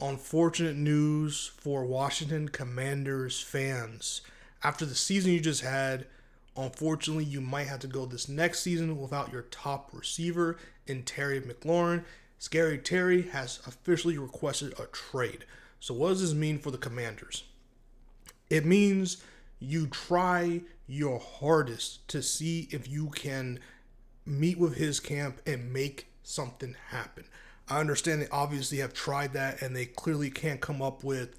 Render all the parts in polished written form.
Unfortunate news for Washington Commanders fans. After the season you just had, unfortunately, you might have to go this next season without your top receiver in Terry McLaurin. Scary Terry has officially requested a trade. So, what does this mean for the Commanders? It means you try your hardest to see if you can meet with his camp and make something happen. I understand they obviously have tried that and they clearly can't come up with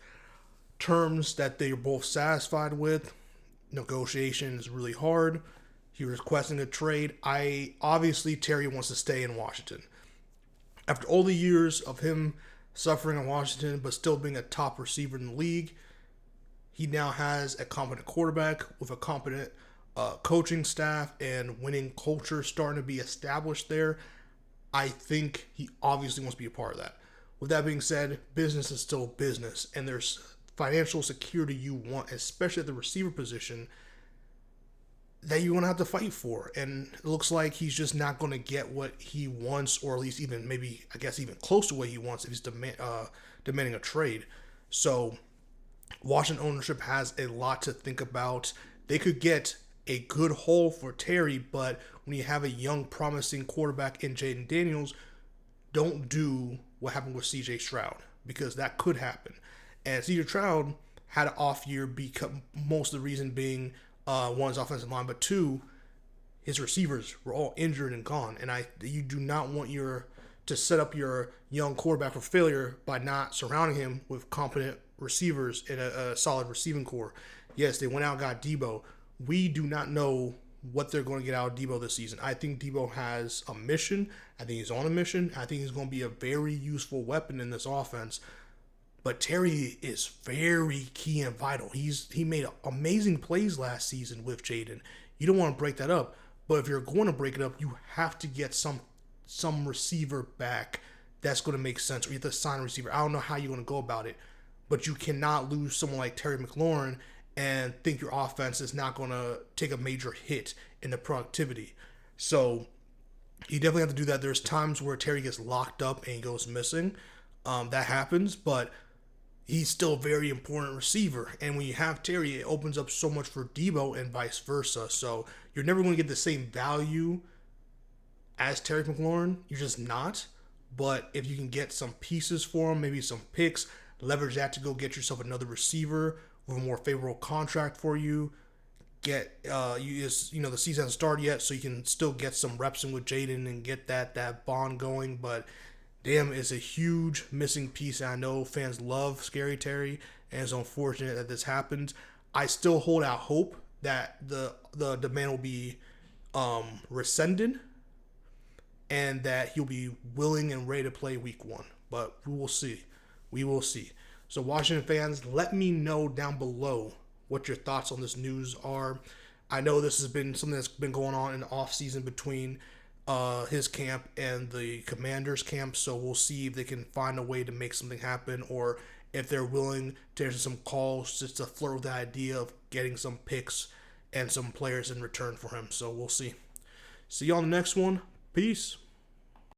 terms that they're both satisfied with. Negotiation is really hard. He was requesting a trade. Terry wants to stay in Washington. After all the years of him suffering in Washington but still being a top receiver in the league, he now has a competent quarterback with a competent coaching staff and winning culture starting to be established there. I think he obviously wants to be a part of that. With that being said, business is still business, and there's financial security you want, especially at the receiver position, that you're going to have to fight for. And it looks like he's just not going to get what he wants, or at least even maybe, I guess, even close to what he wants if he's demanding a trade. So Washington ownership has a lot to think about. They could get a good haul for Terry, but when you have a young, promising quarterback in Jaden Daniels, don't do what happened with CJ Stroud, because that could happen. And CJ Stroud had an off year, because most of the reason being one, his offensive line, but two, his receivers were all injured and gone. And you do not want to set up your young quarterback for failure by not surrounding him with competent receivers in a solid receiving core. Yes, they went out and got Debo. We do not know what they're going to get out of Debo this season. I think Debo has a mission. I think he's on a mission. I think he's going to be a very useful weapon in this offense. But Terry is very key and vital. He made amazing plays last season with Jaden. You don't want to break that up. But if you're going to break it up, you have to get some receiver back that's going to make sense. Or you have to sign a receiver. I don't know how you're going to go about it. But you cannot lose someone like Terry McLaurin and think your offense is not going to take a major hit in the productivity. So you definitely have to do that. There's times where Terry gets locked up and he goes missing. That happens, but he's still a very important receiver. And when you have Terry, it opens up so much for Debo and vice versa. So you're never going to get the same value as Terry McLaurin. You're just not. But if you can get some pieces for him, maybe some picks, leverage that to go get yourself another receiver with a more favorable contract for you. The season hasn't started yet, so you can still get some reps in with Jaden and get that bond going. But damn, it's a huge missing piece. And I know fans love Scary Terry, and it's unfortunate that this happened. I still hold out hope that the demand will be rescinded and that he'll be willing and ready to play week 1. But we will see. We will see. So Washington fans, let me know down below what your thoughts on this news are. I know this has been something that's been going on in the offseason between his camp and the Commanders camp, so we'll see if they can find a way to make something happen, or if they're willing to answer some calls just to flirt with the idea of getting some picks and some players in return for him. So we'll see. See you on the next one. Peace.